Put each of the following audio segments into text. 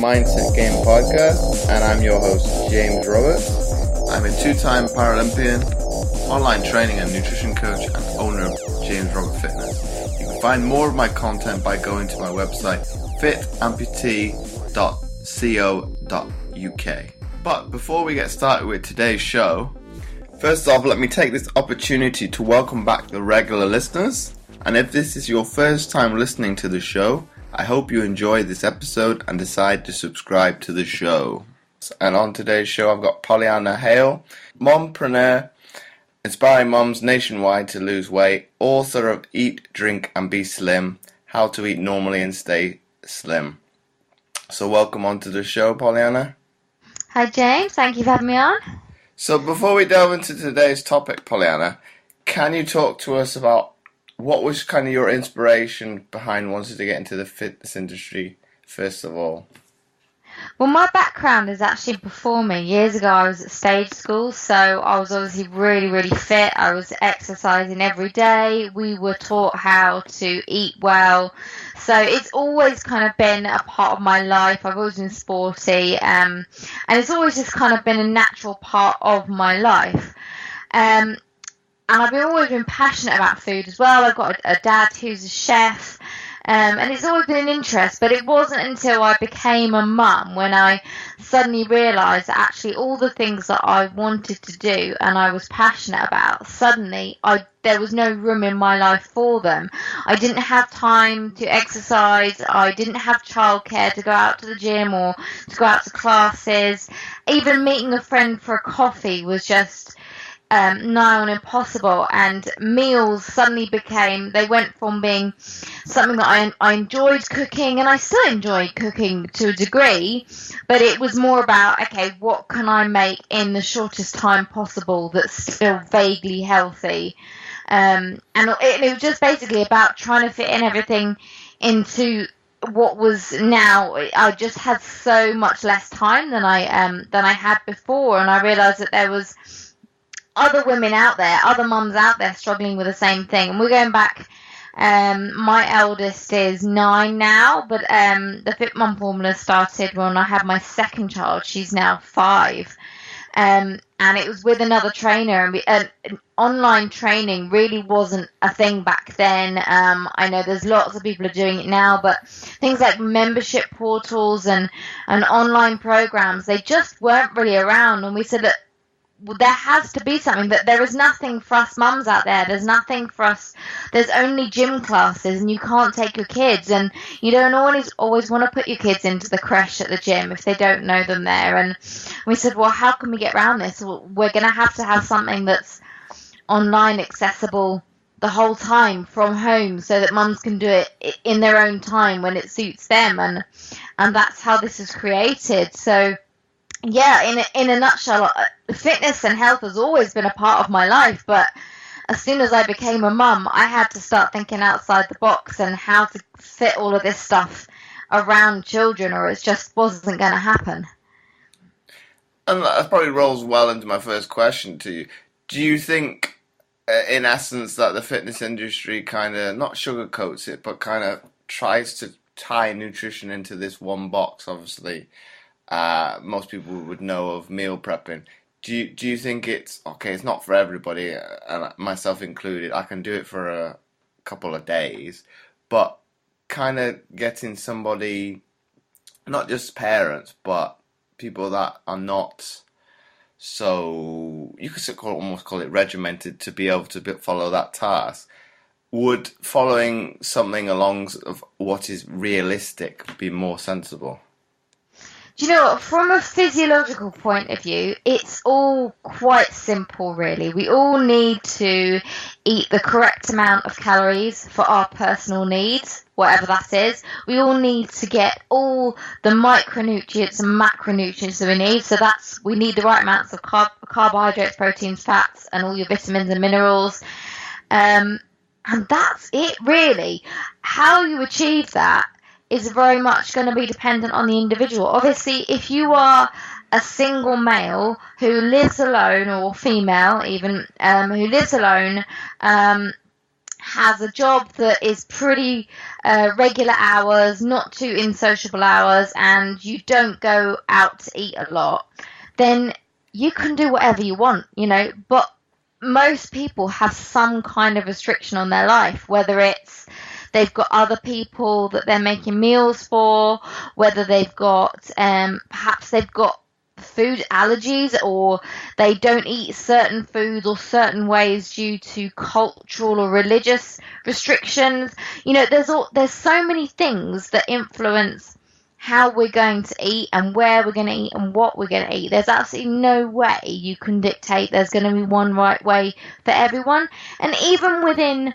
Mindset Game podcast, and I'm your host, James Roberts. I'm a two-time Paralympian, online training and nutrition coach, and owner of James Robert Fitness. You can find more of my content by going to my website, fitamputee.co.uk. But before we get started with today's show, first off, let me take this opportunity to welcome back the regular listeners. And if this is your first time listening to the show, I hope you enjoy this episode and decide to subscribe to the show. And on today's show, I've got Pollyanna Hale, mompreneur, inspiring moms nationwide to lose weight, author of Eat, Drink and Be Slim, How to Eat Normally and Stay Slim. So welcome onto the show, Pollyanna. Hi James, thank you for having me on. So before we delve into today's topic, Pollyanna, can you talk to us about what was kind of your inspiration behind wanting to get into the fitness industry, first of all? Well, my background is actually performing. Years ago, I was at stage school, so I was obviously really fit. I was exercising every day. We were taught how to eat well. So it's always kind of been a part of my life. I've always been sporty, and it's always just kind of been a natural part of my life. And I've always been passionate about food as well. I've got a dad who's a chef, and it's always been an interest. But it wasn't until I became a mum when I suddenly realised that actually all the things that I wanted to do and I was passionate about, suddenly there was no room in my life for them. I didn't have time to exercise. I didn't have childcare to go out to the gym or to go out to classes. Even meeting a friend for a coffee was just nigh on impossible, and meals suddenly they went from being something that I enjoyed cooking, and I still enjoy cooking to a degree, but it was more about, okay, what can I make in the shortest time possible that's still vaguely healthy, and it was just basically about trying to fit in everything into what was now. I just had so much less time than I had before, and I realised that there was other women out there, other mums out there struggling with the same thing. And we're going back, my eldest is 9 now, but the Fit Mum formula started when I had my second child. She's now 5. And it was with another trainer, and online training really wasn't a thing back then. I know there's lots of people are doing it now, but things like membership portals and online programs, they just weren't really around. And we said that there has to be something, that there is nothing for us mums out there. There's nothing for us. There's only gym classes, and you can't take your kids, and you don't always want to put your kids into the creche at the gym if they don't know them there. And we said, well, how can we get around this? Well, we're going to have something that's online accessible the whole time from home, so that mums can do it in their own time when it suits them, and that's how this is created. So yeah, in a nutshell, fitness and health has always been a part of my life, but as soon as I became a mum, I had to start thinking outside the box and how to fit all of this stuff around children, or it just wasn't going to happen. And that probably rolls well into my first question to you. Do you think, in essence, that the fitness industry kind of, not sugarcoats it, but kind of tries to tie nutrition into this one box? Obviously, most people would know of meal prepping. Do you think it's okay? It's not for everybody, and myself included. I can do it for a couple of days, but kind of getting somebody, not just parents, but people that are not so, you could almost call it regimented, to be able to follow that task. Would following something along of what is realistic be more sensible? Do you know what? From a physiological point of view, it's all quite simple, really. We all need to eat the correct amount of calories for our personal needs, whatever that is. We all need to get all the micronutrients and macronutrients that we need. So we need the right amounts of carbohydrates, proteins, fats, and all your vitamins and minerals. And that's it, really. How you achieve that is very much going to be dependent on the individual. Obviously, if you are a single male who lives alone, or female even, who lives alone, has a job that is pretty regular hours, not too insociable hours, and you don't go out to eat a lot, then you can do whatever you want, but most people have some kind of restriction on their life, whether it's they've got other people that they're making meals for, whether they've got perhaps they've got food allergies, or they don't eat certain foods or certain ways due to cultural or religious restrictions. There's so many things that influence how we're going to eat and where we're going to eat and what we're going to eat. There's absolutely no way you can dictate there's going to be one right way for everyone. And even within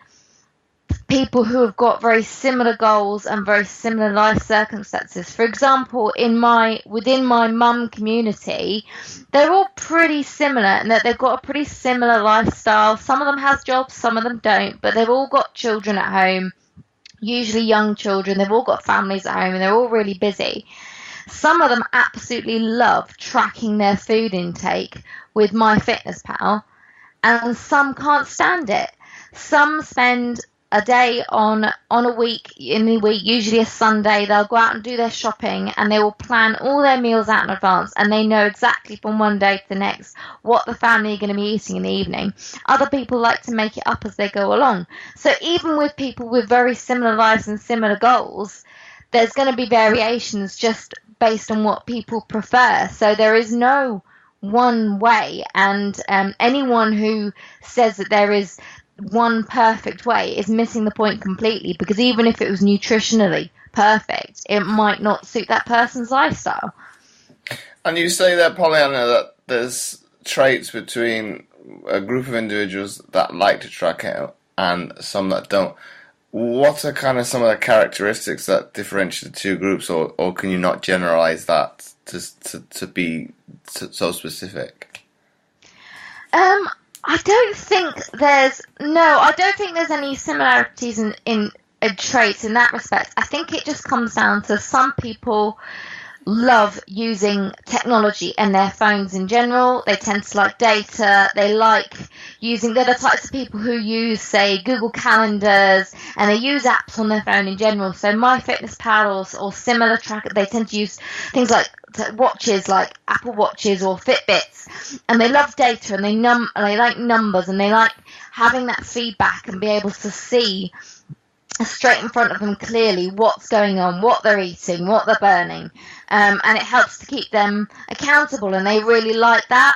people who have got very similar goals and very similar life circumstances. For example, within my mum community, they're all pretty similar in that they've got a pretty similar lifestyle. Some of them has jobs, some of them don't, but they've all got children at home, usually young children. They've all got families at home and they're all really busy. Some of them absolutely love tracking their food intake with MyFitnessPal, and some can't stand it. Some spend a day in the week, usually a Sunday, they'll go out and do their shopping and they will plan all their meals out in advance, and they know exactly from one day to the next what the family are going to be eating in the evening. Other people like to make it up as they go along. So even with people with very similar lives and similar goals, there's going to be variations just based on what people prefer. So there is no one way, and anyone who says that there is one perfect way is missing the point completely, because even if it was nutritionally perfect, it might not suit that person's lifestyle. And you say there, Pollyanna, that there's traits between a group of individuals that like to track out and some that don't. What are kind of some of the characteristics that differentiate the two groups, or can you not generalize that to be so specific? I don't think there's any similarities in traits in that respect. I think it just comes down to some people love using technology and their phones in general. They tend to like data. They're the types of people who use, say, Google Calendars, and they use apps on their phone in general. So MyFitnessPal or similar tracker, they tend to use things like watches, like Apple Watches or Fitbits, and they love data, and they like numbers, and they like having that feedback and be able to see straight in front of them clearly what's going on, what they're eating, what they're burning, and it helps to keep them accountable, and they really like that.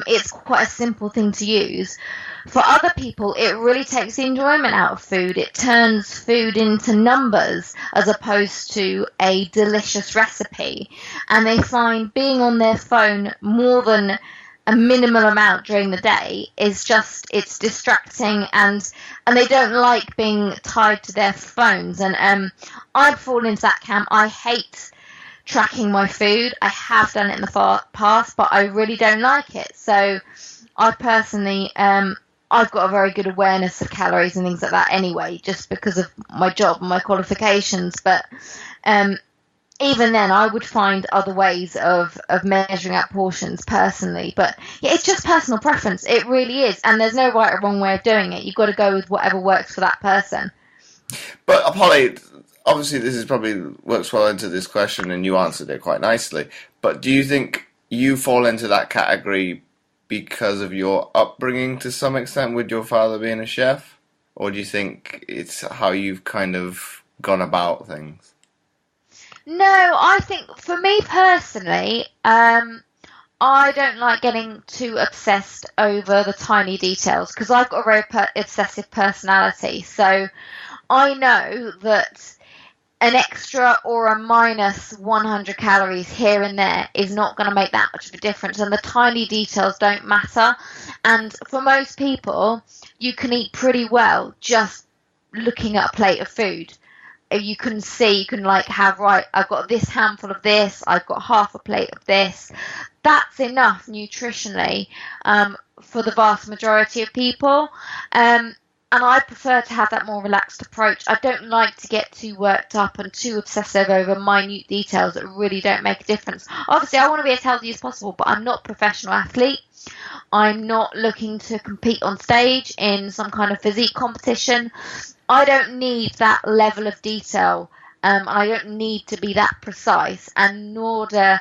It's quite a simple thing to use. For other people, it really takes the enjoyment out of food. It turns food into numbers as opposed to a delicious recipe, and they find being on their phone more than a minimal amount during the day it's distracting, and they don't like being tied to their phones. And I've fallen into that camp. I hate tracking my food. I have done it in the past, but I really don't like it. So I personally I've got a very good awareness of calories and things like that anyway, just because of my job and my qualifications. But even then, I would find other ways of measuring out portions personally. But yeah, it's just personal preference. It really is. And there's no right or wrong way of doing it. You've got to go with whatever works for that person. But Polly, obviously this is probably works well into this question, and you answered it quite nicely. But do you think you fall into that category because of your upbringing to some extent, with your father being a chef? Or do you think it's how you've kind of gone about things? No, I think for me personally, I don't like getting too obsessed over the tiny details, because I've got a very obsessive personality. So I know that an extra or a minus 100 calories here and there is not going to make that much of a difference, and the tiny details don't matter. And for most people, you can eat pretty well just looking at a plate of food. You can like have, right, I've got this handful of this, I've got half a plate of this. That's enough nutritionally for the vast majority of people. And I prefer to have that more relaxed approach. I don't like to get too worked up and too obsessive over minute details that really don't make a difference. Obviously, I want to be as healthy as possible, but I'm not a professional athlete. I'm not looking to compete on stage in some kind of physique competition. I don't need that level of detail, and I don't need to be that precise, and nor do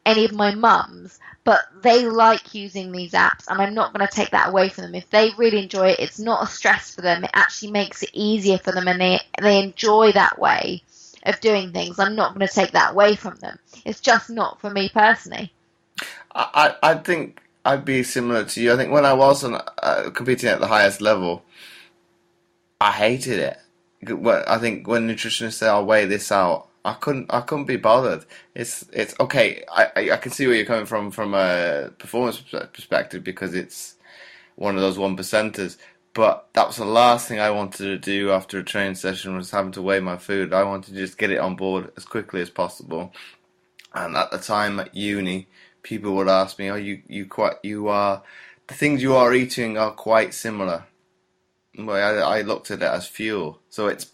any of my mums. But they like using these apps, and I'm not going to take that away from them. If they really enjoy it, it's not a stress for them. It actually makes it easier for them, and they enjoy that way of doing things. I'm not going to take that away from them. It's just not for me personally. I think I'd be similar to you. I think when I was competing at the highest level, I hated it. I think when nutritionists say, "I'll weigh this out," I couldn't be bothered. It's okay. I can see where you're coming from a performance perspective, because it's one of those 1%ers. But that was the last thing I wanted to do after a training session, was having to weigh my food. I wanted to just get it on board as quickly as possible. And at the time at uni, people would ask me, "Oh, you are the things you are eating are quite similar." Well, I looked at it as fuel. So it's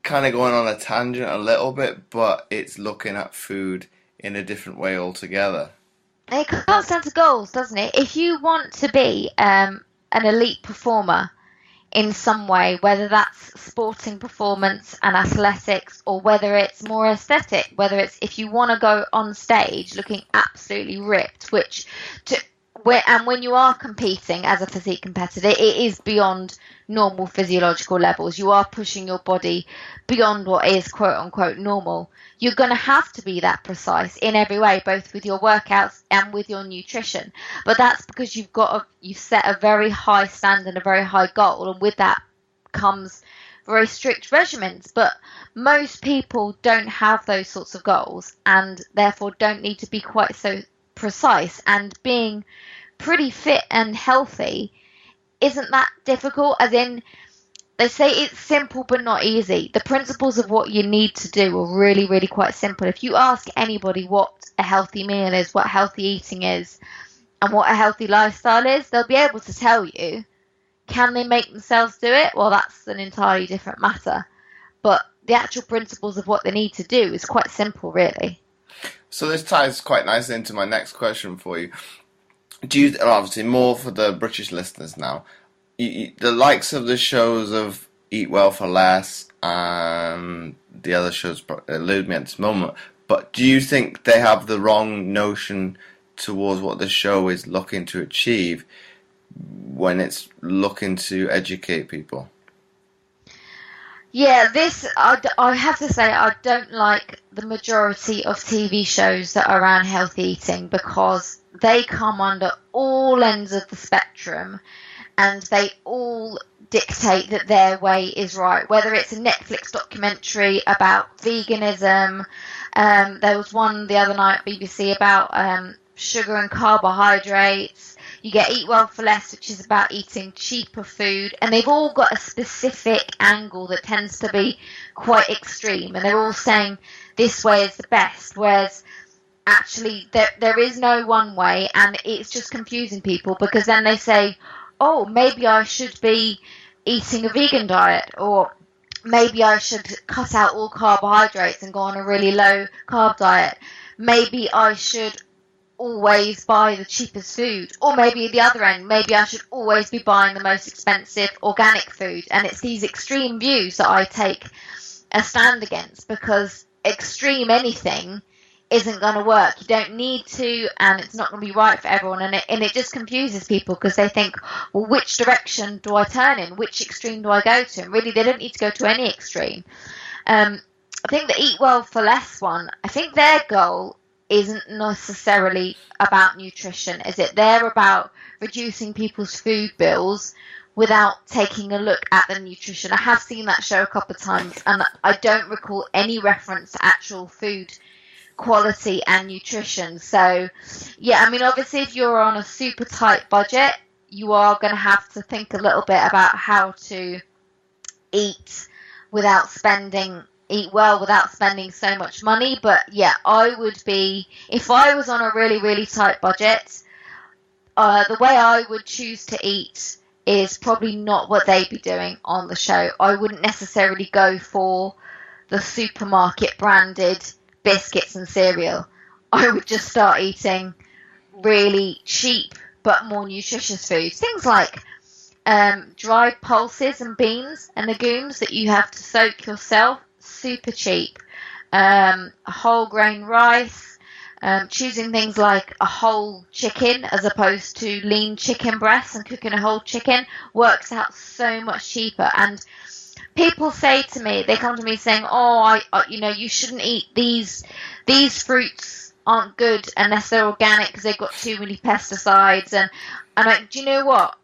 kind of going on a tangent a little bit, but it's looking at food in a different way altogether. It comes down to goals, doesn't it? If you want to be an elite performer in some way, whether that's sporting performance and athletics, or whether it's more aesthetic, whether it's if you want to go on stage looking absolutely ripped, and when you are competing as a physique competitor, it is beyond normal physiological levels. You are pushing your body beyond what is quote unquote normal. You're going to have to be that precise in every way, both with your workouts and with your nutrition. But that's because you've set a very high standard, a very high goal, and with that comes very strict regimens. But most people don't have those sorts of goals, and therefore don't need to be quite so precise. And being pretty fit and healthy isn't that difficult, as in they say it's simple but not easy. The principles of what you need to do are really, really quite simple. If you ask anybody what a healthy meal is, what healthy eating is, and what a healthy lifestyle is, they'll be able to tell you. Can they make themselves do it? Well, that's an entirely different matter. But the actual principles of what they need to do is quite simple, really. So this ties quite nicely into my next question for you. Obviously more for the British listeners now, the likes of the shows of Eat Well for Less and the other shows elude me at this moment, but do you think they have the wrong notion towards what the show is looking to achieve when it's looking to educate people? Yeah, I have to say, I don't like the majority of TV shows that are around healthy eating, because they come under all ends of the spectrum, and they all dictate that their way is right. Whether it's a Netflix documentary about veganism, there was one the other night at BBC about sugar and carbohydrates. You get Eat Well for Less, which is about eating cheaper food, and they've all got a specific angle that tends to be quite extreme, and they're all saying this way is the best, whereas actually there is no one way, and it's just confusing people, because then they say, oh, maybe I should be eating a vegan diet, or maybe I should cut out all carbohydrates and go on a really low carb diet. Maybe I should always buy the cheapest food, or maybe at the other end, maybe I should always be buying the most expensive organic food. And it's these extreme views that I take a stand against, because extreme anything isn't going to work. You don't need to, and it's not going to be right for everyone, and it just confuses people, because they think, well, which direction do I turn in? Which extreme do I go to? And really, they don't need to go to any extreme. I think the Eat Well for Less one, I think their goal isn't necessarily about nutrition, is it? They're about reducing people's food bills without taking a look at the nutrition. I have seen that show a couple of times, and I don't recall any reference to actual food quality and nutrition. So yeah, I mean, obviously if you're on a super tight budget, you are going to have to think a little bit about how to eat well without spending so much money. But yeah, I would be, if I was on a really, really tight budget, the way I would choose to eat is probably not what they'd be doing on the show. I wouldn't necessarily go for the supermarket branded biscuits and cereal. I would just start eating really cheap but more nutritious foods. Things like dried pulses and beans and legumes that you have to soak yourself, super cheap. Whole grain rice, choosing things like a whole chicken as opposed to lean chicken breasts and cooking a whole chicken works out so much cheaper. And people say to me, they come to me saying, "Oh, you shouldn't eat these fruits aren't good unless they're organic because they've got too many pesticides." And do you know what?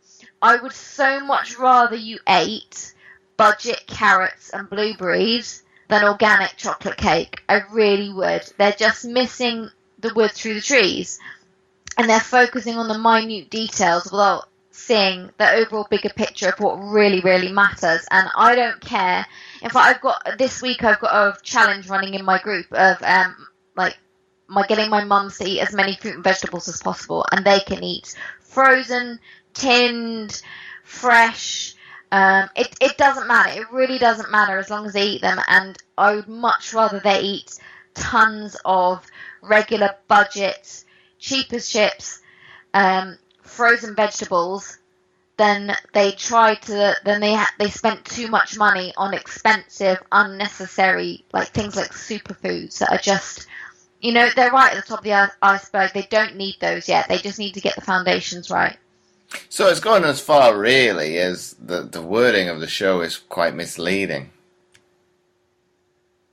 I would so much rather you ate budget carrots and blueberries than organic chocolate cake. I really would. They're just missing the wood through the trees, and they're focusing on the minute details without seeing the overall bigger picture of what really, really matters. And I don't care. In fact, this week I've got a challenge running in my group of getting my mums to eat as many fruit and vegetables as possible, and they can eat frozen, tinned, fresh. It doesn't matter. It really doesn't matter as long as they eat them. And I would much rather they eat tons of regular budget, cheap as chips, frozen vegetables than they spent too much money on expensive, unnecessary, like things like superfoods that are just, they're right at the top of the iceberg. They don't need those yet. They just need to get the foundations right. So it's gone as far, really, as the wording of the show is quite misleading.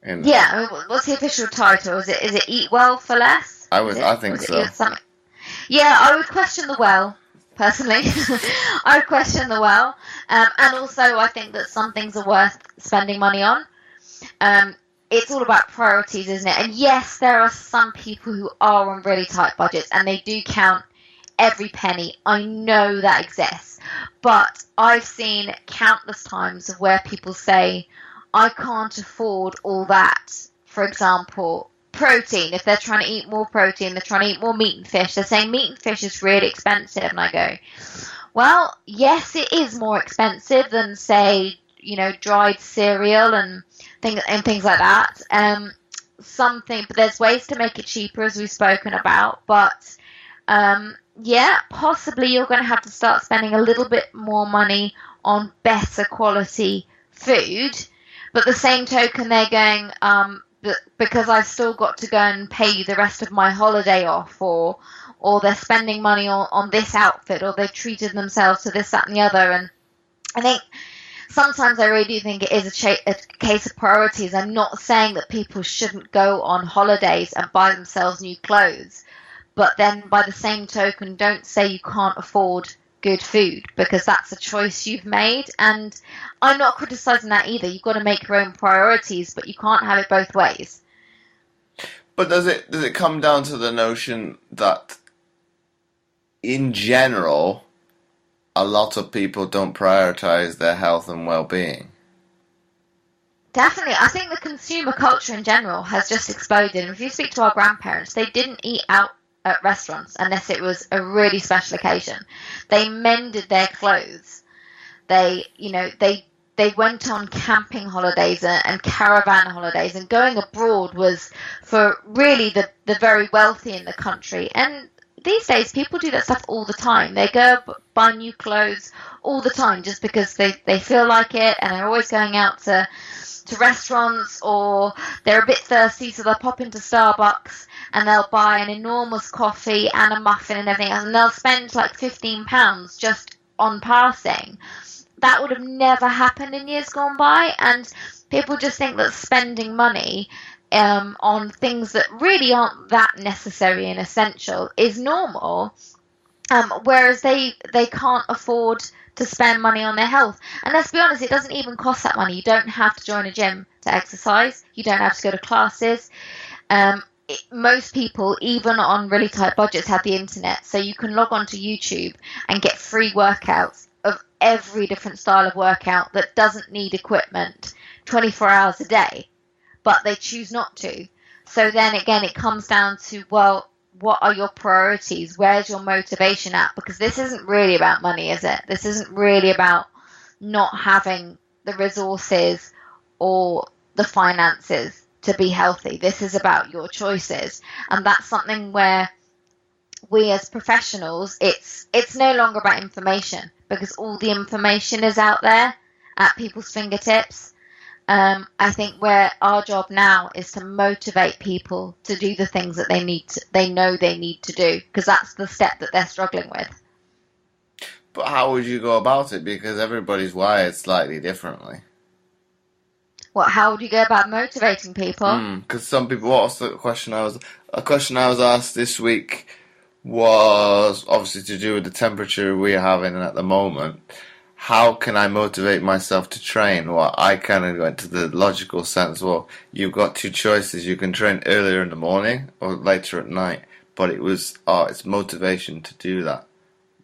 Yeah, what's the official title? Is it Eat Well for Less? I think so. Yeah, I would question the well, personally. I would question the well. And also, I think that some things are worth spending money on. It's all about priorities, isn't it? And yes, there are some people who are on really tight budgets, and they do count every penny. I know that exists. But I've seen countless times of where people say, I can't afford all that. For example, protein. If they're trying to eat more protein, they're trying to eat more meat and fish. They're saying meat and fish is really expensive. And I go, well, yes, it is more expensive than, say, dried cereal and things like that. But there's ways to make it cheaper, as we've spoken about. But yeah, possibly you're going to have to start spending a little bit more money on better quality food. But the same token, they're going, because I've still got to go and pay the rest of my holiday off, or they're spending money on this outfit, or they've treated themselves to this, that, and the other. And I think sometimes I really do think it is a case of priorities. I'm not saying that people shouldn't go on holidays and buy themselves new clothes. But then by the same token, don't say you can't afford good food, because that's a choice you've made. And I'm not criticizing that either. You've got to make your own priorities, but you can't have it both ways. But does it come down to the notion that in general a lot of people don't prioritize their health and well-being? Definitely. I think the consumer culture in general has just exploded. And if you speak to our grandparents, they didn't eat out at restaurants unless it was a really special occasion. They mended their clothes. They went on camping holidays and caravan holidays, and going abroad was for really the very wealthy in the country. And these days people do that stuff all the time. They go buy new clothes all the time just because they feel like it, and they're always going out to restaurants, or they're a bit thirsty, so they'll pop into Starbucks and they'll buy an enormous coffee and a muffin and everything else, and they'll spend like £15 just on passing. That would have never happened in years gone by, and people just think that spending money on things that really aren't that necessary and essential is normal, whereas they can't afford to spend money on their health. And let's be honest, it doesn't even cost that money. You don't have to join a gym to exercise. You don't have to go to classes. Most people, even on really tight budgets, have the internet, so you can log on to YouTube and get free workouts of every different style of workout that doesn't need equipment 24 hours a day, but they choose not to. So then again, it comes down to, well, what are your priorities? Where's your motivation at? Because this isn't really about money, is it? This isn't really about not having the resources or the finances to be healthy. This is about your choices. And that's something where we as professionals, it's no longer about information, because all the information is out there at people's fingertips. I think where our job now is to motivate people to do the things that they know they need to do, because that's the step that they're struggling with. But how would you go about it? Because everybody's wired slightly differently. How would you go about motivating people? Because some people, what was the question I was asked this week was obviously to do with the temperature we're having at the moment. How can I motivate myself to train? Well, I kind of went to the logical sense. Well, you've got two choices. You can train earlier in the morning or later at night. But it's motivation to do that.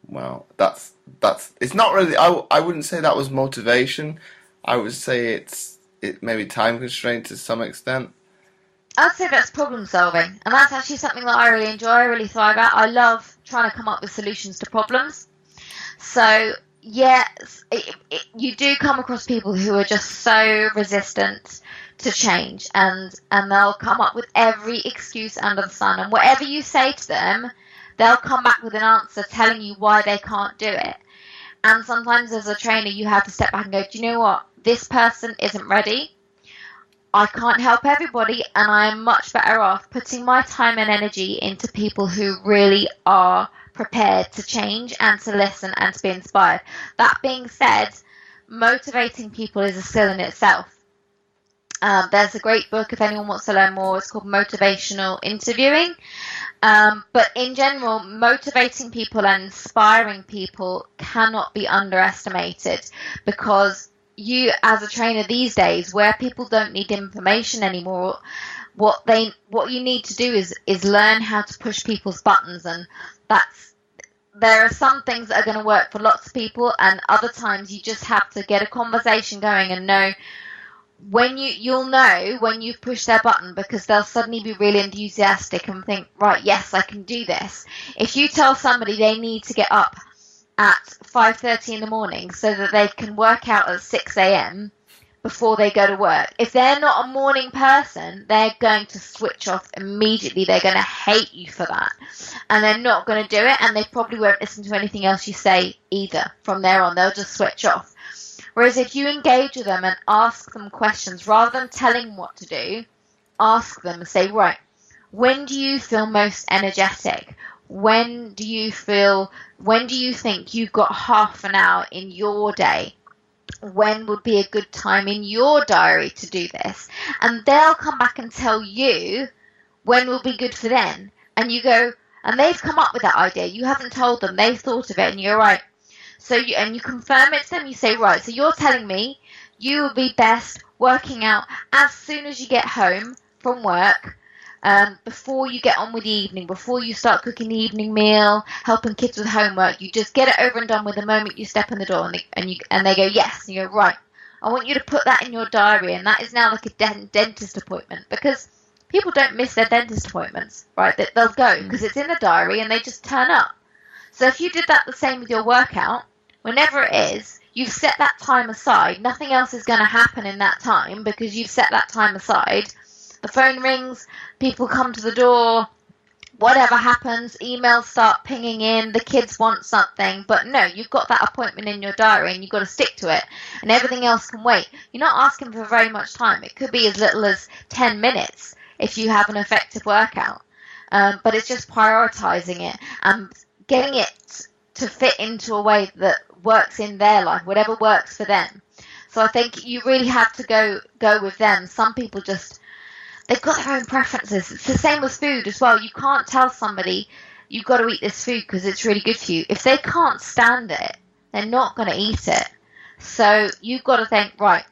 Well, it's not really. I wouldn't say that was motivation. I would say it maybe time constraint to some extent. I'd say that's problem solving, and that's actually something that I really enjoy. I really thrive at. I love trying to come up with solutions to problems. So yes, you do come across people who are just so resistant to change, and they'll come up with every excuse under the sun, and whatever you say to them, they'll come back with an answer telling you why they can't do it. And sometimes as a trainer, you have to step back and go, do you know what? This person isn't ready. I can't help everybody, and I am much better off putting my time and energy into people who really are prepared to change and to listen and to be inspired. That being said, motivating people is a skill in itself. There's a great book if anyone wants to learn more. It's called Motivational Interviewing. But in general, motivating people and inspiring people cannot be underestimated, because you as a trainer these days, where people don't need information anymore, what you need to do is learn how to push people's buttons, and there are some things that are going to work for lots of people, and other times you just have to get a conversation going and know when you'll know when you've pushed their button, because they'll suddenly be really enthusiastic and think, right, yes, I can do this. If you tell somebody they need to get up at 5:30 in the morning so that they can work out at 6 a.m. before they go to work, if they're not a morning person, they're going to switch off immediately. They're going to hate you for that, and they're not going to do it, and they probably won't listen to anything else you say either. From there on, they'll just switch off. Whereas if you engage with them and ask them questions, rather than telling them what to do, ask them and say, right, when do you feel most energetic? When do you think you've got half an hour in your day? When would be a good time in your diary to do this? And they'll come back and tell you when will be good for them. And you go, and they've come up with that idea. You haven't told them, they've thought of it, and you're right. So you confirm it to them. You say, right, so you're telling me you will be best working out as soon as you get home from work, before you get on with the evening, before you start cooking the evening meal, helping kids with homework. You just get it over and done with the moment you step in the door, and they go, yes. And you go, right, I want you to put that in your diary, and that is now like a dentist appointment, because people don't miss their dentist appointments, right? They'll go because it's in the diary and they just turn up. So if you did that the same with your workout, whenever it is, you've set that time aside. Nothing else is going to happen in that time because you've set that time aside. The phone rings, people come to the door, whatever happens, emails start pinging in, the kids want something. But no, you've got that appointment in your diary and you've got to stick to it, and everything else can wait. You're not asking for very much time. It could be as little as 10 minutes if you have an effective workout. But it's just prioritizing it and getting it to fit into a way that works in their life, whatever works for them. So I think you really have to go with them. Some people they've got their own preferences. It's the same with food as well. You can't tell somebody you've got to eat this food because it's really good for you. If they can't stand it, they're not going to eat it. So you've got to think, right,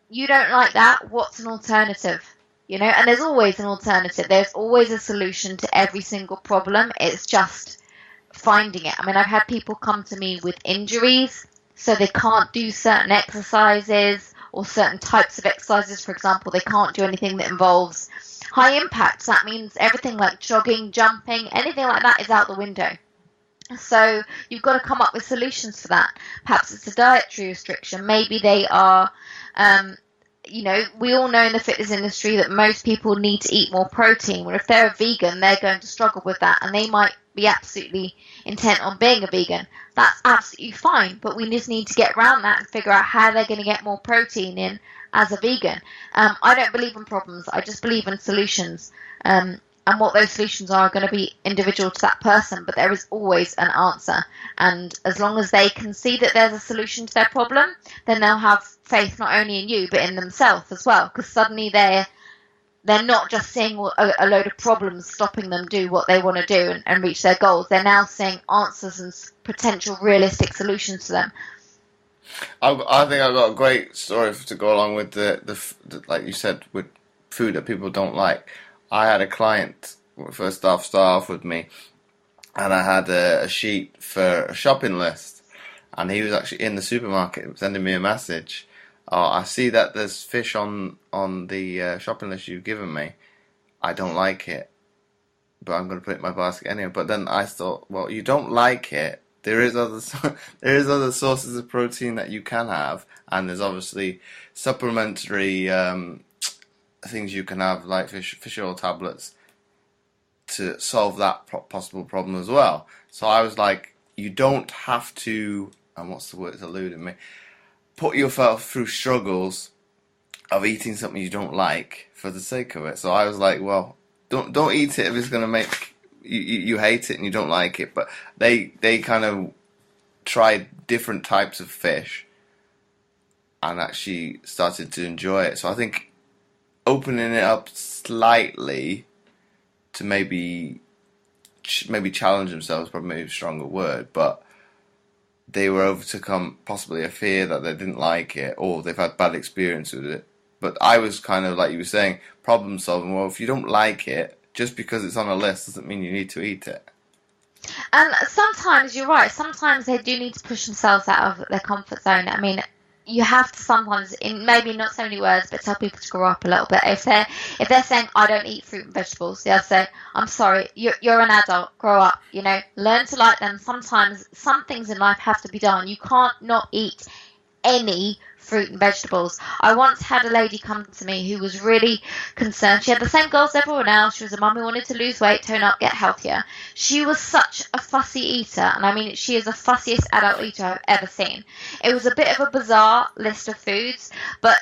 you don't like that, what's an alternative? And there's always an alternative. There's always a solution to every single problem. It's just finding it. I mean, I've had people come to me with injuries, so they can't do certain exercises or certain types of exercises. For example, they can't do anything that involves High impact, that means everything like jogging, jumping, anything like that is out the window. So you've got to come up with solutions for that. Perhaps it's a dietary restriction. Maybe they are, we all know in the fitness industry that most people need to eat more protein. Well, if they're a vegan, they're going to struggle with that, and they might be absolutely intent on being a vegan. That's absolutely fine, but we just need to get around that and figure out how they're going to get more protein in as a vegan. I don't believe in problems. I just believe in solutions. And what those solutions are going to be individual to that person, but there is always an answer. And as long as they can see that there's a solution to their problem, then they'll have faith not only in you, but in themselves as well. Because suddenly they're not just seeing a load of problems stopping them do what they want to do and reach their goals. They're now seeing answers and potential realistic solutions to them. I think I've got a great story to go along with the like you said, with food that people don't like. I had a client first start off with me, and I had a sheet for a shopping list, and he was actually in the supermarket sending me a message. Oh, I see that there's fish on the shopping list you've given me. I don't like it, but I'm going to put it in my basket anyway. But then I thought, well, you don't like it. There is other sources of protein that you can have, and there's obviously supplementary things you can have, like fish oil tablets, to solve that possible problem as well. So I was like, you don't have to, and what's the word that's eluding me, put yourself through struggles of eating something you don't like for the sake of it. So I was like, well, don't eat it if it's going to make you hate it and you don't like it. But they kind of tried different types of fish and actually started to enjoy it. So I think opening it up slightly to maybe challenge themselves, probably maybe a stronger word, but they were overcome possibly a fear that they didn't like it, or they've had bad experience with it. But I was kind of, like you were saying, problem solving. Well, if you don't like it, just because it's on a list doesn't mean you need to eat it. And sometimes you're right. Sometimes they do need to push themselves out of their comfort zone. I mean, you have to sometimes, in maybe not so many words, but tell people to grow up a little bit. If they're saying, I don't eat fruit and vegetables, they'll say, I'm sorry, you're an adult, grow up, learn to like them. Sometimes some things in life have to be done. You can't not eat any fruit and vegetables. I once had a lady come to me who was really concerned. She had the same goals as everyone else. She was a mum who wanted to lose weight, tone up, get healthier. She was such a fussy eater, and I mean, she is the fussiest adult eater I've ever seen. It was a bit of a bizarre list of foods, but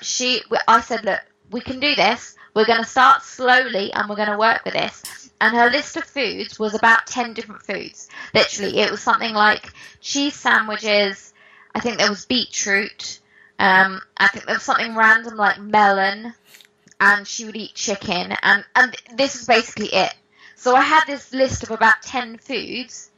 I said, look, we can do this. We're going to start slowly, and we're going to work with this. And her list of foods was about 10 different foods. Literally, it was something like cheese sandwiches. I think there was beetroot. I think there was something random like melon, and she would eat chicken, and this is basically it. So I had this list of about 10 foods,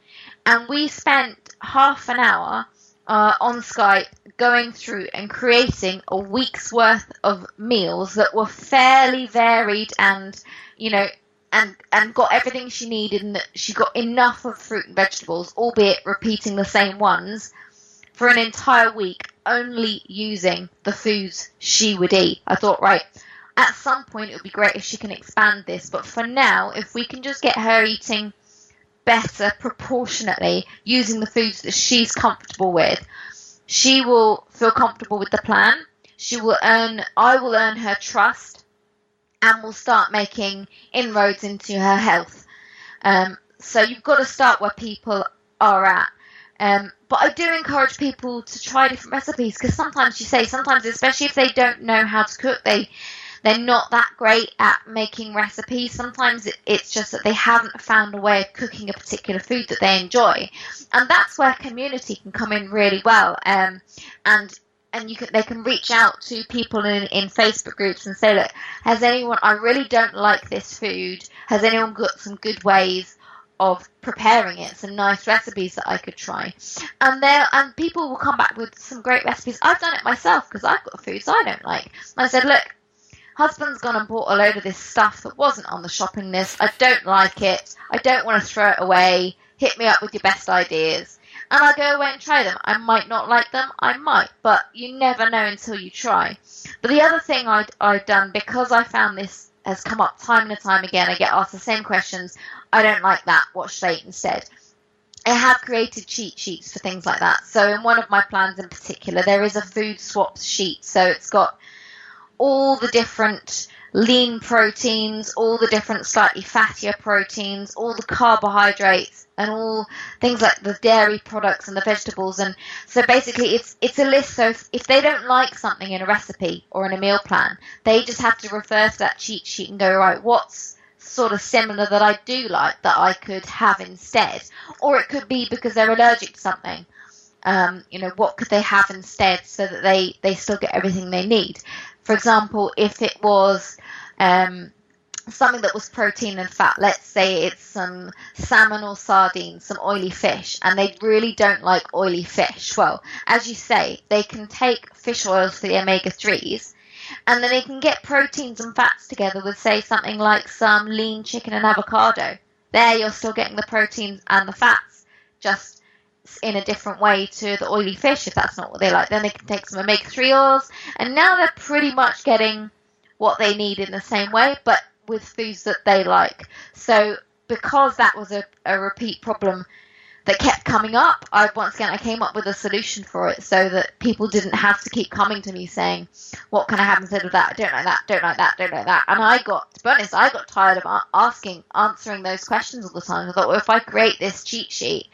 and we spent half an hour on Skype going through and creating a week's worth of meals that were fairly varied and got everything she needed, and that she got enough of fruit and vegetables, albeit repeating the same ones, for an entire week, only using the foods she would eat. I thought, right, at some point it would be great if she can expand this, but for now, if we can just get her eating better proportionately, using the foods that she's comfortable with, she will feel comfortable with the plan. I will earn her trust, and we'll start making inroads into her health. So you've got to start where people are at. But I do encourage people to try different recipes, because sometimes, especially if they don't know how to cook, they're not that great at making recipes. Sometimes it's just that they haven't found a way of cooking a particular food that they enjoy, and that's where community can come in really well. And they can reach out to people in Facebook groups and say, look, I really don't like this food. Has anyone got some good ways of preparing it, some nice recipes that I could try? And people will come back with some great recipes. I've done it myself because I've got foods I don't like. And I said, look, husband's gone and bought a load of this stuff that wasn't on the shopping list. I don't like it. I don't want to throw it away. Hit me up with your best ideas. And I go away and try them. I might not like them. I might. But you never know until you try. But the other thing I'd done, because I found this has come up time and time again. I get asked the same questions. I don't like that. What should I eat instead? I have created cheat sheets for things like that. So in one of my plans in particular, there is a food swaps sheet. So it's got all the different lean proteins, all the different slightly fattier proteins, all the carbohydrates, and all things like the dairy products and the vegetables. And so basically it's a list. So if they don't like something in a recipe or in a meal plan, they just have to refer to that cheat sheet and go, right, what's sort of similar that I do like that I could have instead? Or it could be because they're allergic to something. What could they have instead so that they still get everything they need? For example, if it was something that was protein and fat, let's say it's some salmon or sardines, some oily fish, and they really don't like oily fish. Well, as you say, they can take fish oils for the omega-3s, and then they can get proteins and fats together with, say, something like some lean chicken and avocado. There you're still getting the proteins and the fats, just in a different way to the oily fish, if that's not what they like. Then they can take some omega-3 oils, and now they're pretty much getting what they need in the same way, but with foods that they like. So because that was a repeat problem that kept coming up, I came up with a solution for it so that people didn't have to keep coming to me saying, what can I have instead of that? I don't like that, don't like that, don't like that. And to be honest, I got tired of answering those questions all the time. I thought, well, if I create this cheat sheet,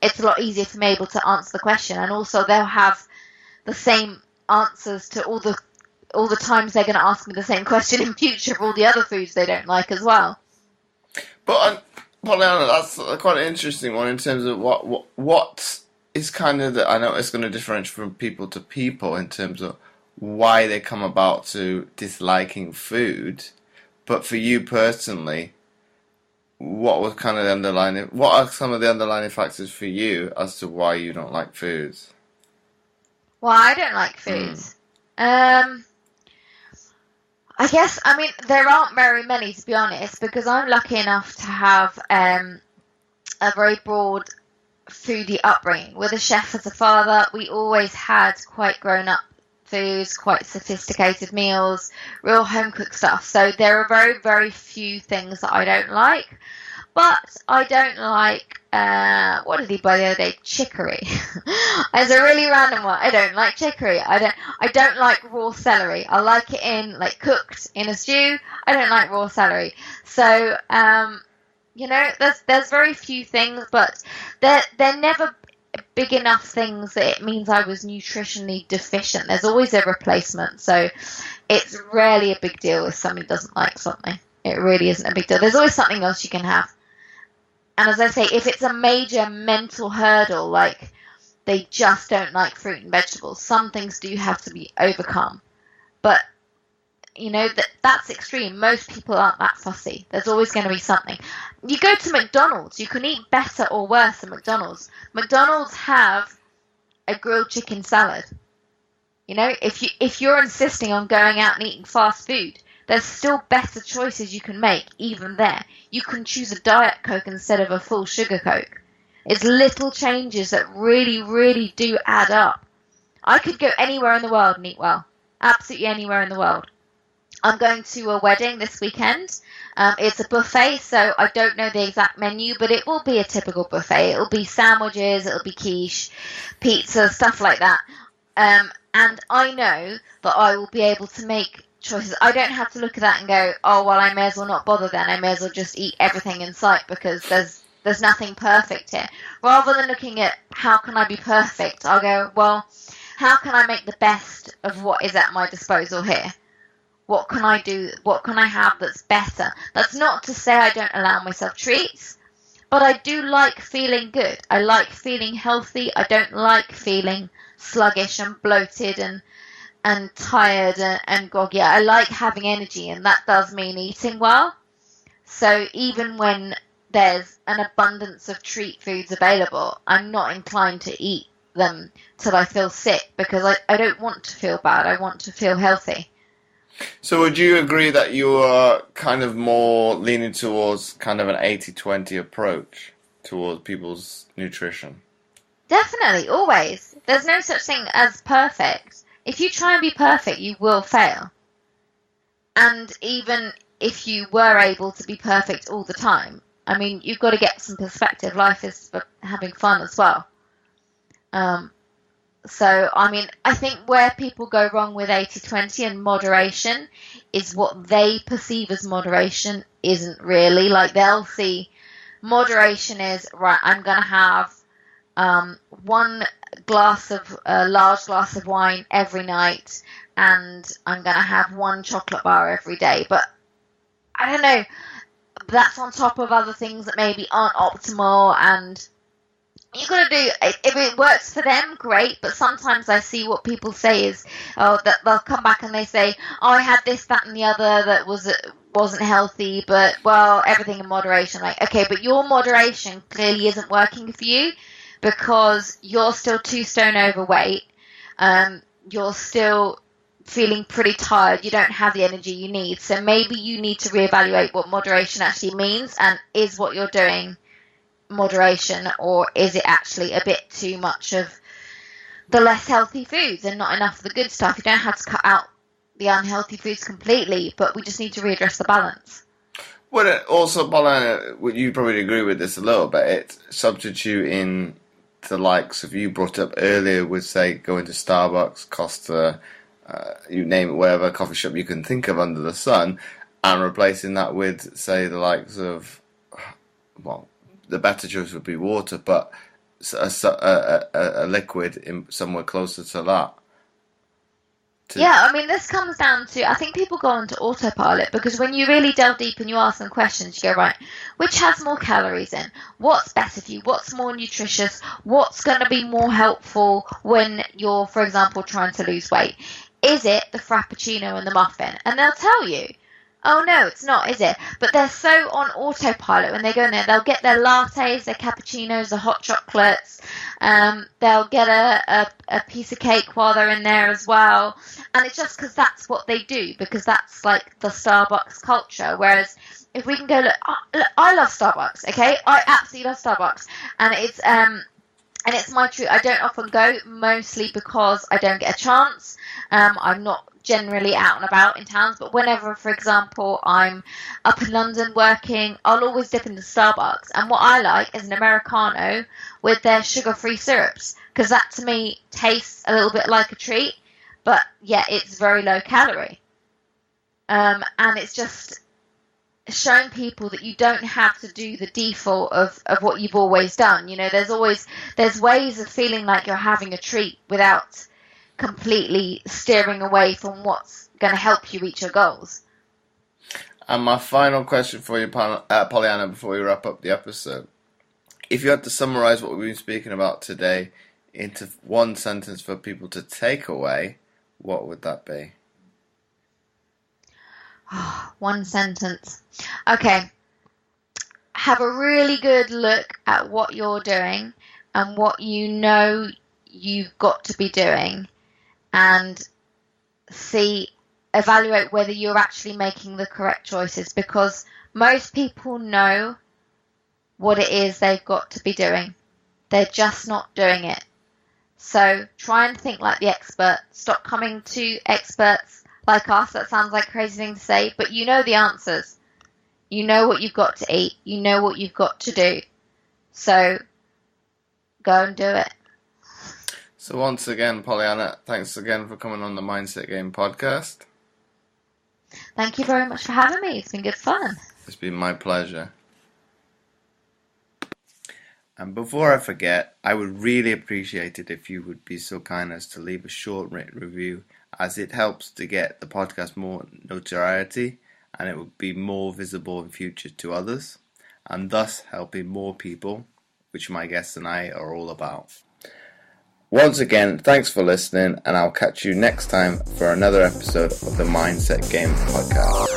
it's a lot easier for me able to answer the question, and also they'll have the same answers to all the times they're going to ask me the same question in future for all the other foods they don't like as well. But Pollyanna, that's quite an interesting one in terms of what is kind of I know it's going to differentiate from people to people in terms of why they come about to disliking food. But for you personally, what are some of the underlying factors for you as to why you don't like foods? Well, I don't like foods. I guess, there aren't very many, to be honest, because I'm lucky enough to have a very broad foodie upbringing. With a chef as a father, we always had quite grown-up foods, quite sophisticated meals, real home-cooked stuff. So there are very, very few things that I don't like. But I don't like, what did he buy the other day? Chicory. It's a really random one. I don't like chicory. I don't like raw celery. I like it cooked in a stew. I don't like raw celery. So, there's very few things, but they're never big enough things that it means I was nutritionally deficient. There's always a replacement. So it's rarely a big deal if somebody doesn't like something. It really isn't a big deal. There's always something else you can have. And as I say, if it's a major mental hurdle, like they just don't like fruit and vegetables, some things do have to be overcome. But, that's extreme. Most people aren't that fussy. There's always going to be something. You go to McDonald's, you can eat better or worse than McDonald's. McDonald's have a grilled chicken salad. If you're insisting on going out and eating fast food, there's still better choices you can make, even there. You can choose a Diet Coke instead of a full sugar Coke. It's little changes that really, really do add up. I could go anywhere in the world and eat well. Absolutely anywhere in the world. I'm going to a wedding this weekend. It's a buffet, so I don't know the exact menu, but it will be a typical buffet. It'll be sandwiches, it'll be quiche, pizza, stuff like that. And I know that I will be able to make choices. I don't have to look at that and go, oh, well, I may as well not bother then. I may as well just eat everything in sight because there's nothing perfect here. Rather than looking at how can I be perfect, I'll go, well, how can I make the best of what is at my disposal here? What can I do? What can I have that's better? That's not to say I don't allow myself treats, but I do like feeling good. I like feeling healthy. I don't like feeling sluggish and bloated and tired and groggy. I like having energy, and that does mean eating well. So even when there's an abundance of treat foods available, I'm not inclined to eat them till I feel sick because I don't want to feel bad. I want to feel healthy. So would you agree that you are kind of more leaning towards kind of an 80-20 approach towards people's nutrition? Definitely, always. There's no such thing as perfect. If you try and be perfect, you will fail. And even if you were able to be perfect all the time, I mean, you've got to get some perspective. Life is for having fun as well. So, I mean, I think where people go wrong with 80-20 and moderation is what they perceive as moderation isn't really. Like, they'll see moderation is, right, I'm going to have one large glass of wine every night, and I'm going to have one chocolate bar every day. But I don't know, that's on top of other things that maybe aren't optimal, and you've got to do, if it works for them, great, but sometimes I see what people say is, that they'll come back and they say, I had this, that, and the other that wasn't healthy, but, well, everything in moderation. Like, okay, but your moderation clearly isn't working for you, because you're still 2 stone overweight, you're still feeling pretty tired, you don't have the energy you need, so maybe you need to reevaluate what moderation actually means, and is what you're doing moderation, or is it actually a bit too much of the less healthy foods and not enough of the good stuff? You don't have to cut out the unhealthy foods completely, but we just need to readdress the balance. Well, also, Paulina, you probably agree with this a little bit, it's substituting the likes of, you brought up earlier, with, say, going to Starbucks, Costa, you name it, whatever coffee shop you can think of under the sun, and replacing that with, say, the likes of, well, the better choice would be water, but a liquid in somewhere closer to that. Yeah, I mean, this comes down to, I think people go onto autopilot, because when you really delve deep and you ask them questions, you go, right, which has more calories in? What's better for you? What's more nutritious? What's going to be more helpful when you're, for example, trying to lose weight? Is it the Frappuccino and the muffin? And they'll tell you, oh, no, it's not, is it? But they're so on autopilot when they go in there. They'll get their lattes, their cappuccinos, their hot chocolates. They'll get a piece of cake while they're in there as well. And it's just because that's what they do, because that's like the Starbucks culture. Whereas if we can go, look, I love Starbucks, okay? I absolutely love Starbucks. And it's my truth. I don't often go, mostly because I don't get a chance. I'm not generally out and about in towns, but whenever, for example, I'm up in London working, I'll always dip into Starbucks. And what I like is an Americano with their sugar-free syrups, because that to me tastes a little bit like a treat, but yeah, it's very low calorie. And it's just showing people that you don't have to do the default of what you've always done. You know, there's ways of feeling like you're having a treat without completely steering away from what's going to help you reach your goals. And my final question for you, Pollyanna, before we wrap up the episode. If you had to summarize what we've been speaking about today into one sentence for people to take away, what would that be? One sentence. Okay. Have a really good look at what you're doing and what you know you've got to be doing, and evaluate whether you're actually making the correct choices, because most people know what it is they've got to be doing. They're just not doing it. So try and think like the expert. Stop coming to experts like us. That sounds like a crazy thing to say, but you know the answers. You know what you've got to eat. You know what you've got to do. So go and do it. So once again, Pollyanna, thanks again for coming on the Mindset Game podcast. Thank you very much for having me. It's been good fun. It's been my pleasure. And before I forget, I would really appreciate it if you would be so kind as to leave a short written review, as it helps to get the podcast more notoriety, and it would be more visible in future to others, and thus helping more people, which my guests and I are all about. Once again, thanks for listening, and I'll catch you next time for another episode of the Mindset Game podcast.